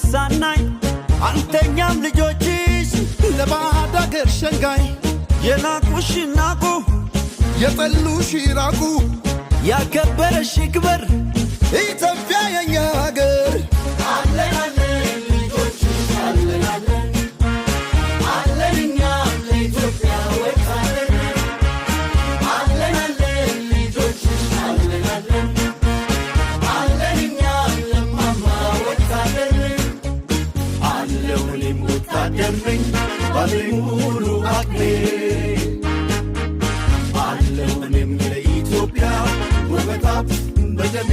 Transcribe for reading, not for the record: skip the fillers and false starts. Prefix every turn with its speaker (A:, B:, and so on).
A: ሳናይ አንተኛም ልጆችሽ
B: ለባዕድ አገር ሸንጋይ
A: የናቁሽ ናቁ
B: የጠሉሽ ይራቁ
A: ያከበረሽ ይክበር
B: ኢትዮጵያ የኛ አገር
C: አለን አለን ልጆችሽ አለን አለን አለን እኛም ለኢትዮጵያ ወጣለን አለን አለን ልጆችሽ አለን አለን አለን እኛም ለማማ ወጣለን አለው እኔም ወታደር ነኝ ባለኝ ሙሉ አቅሜ አለው እኔም ለኢትዮጵያ ውበታት በደሜ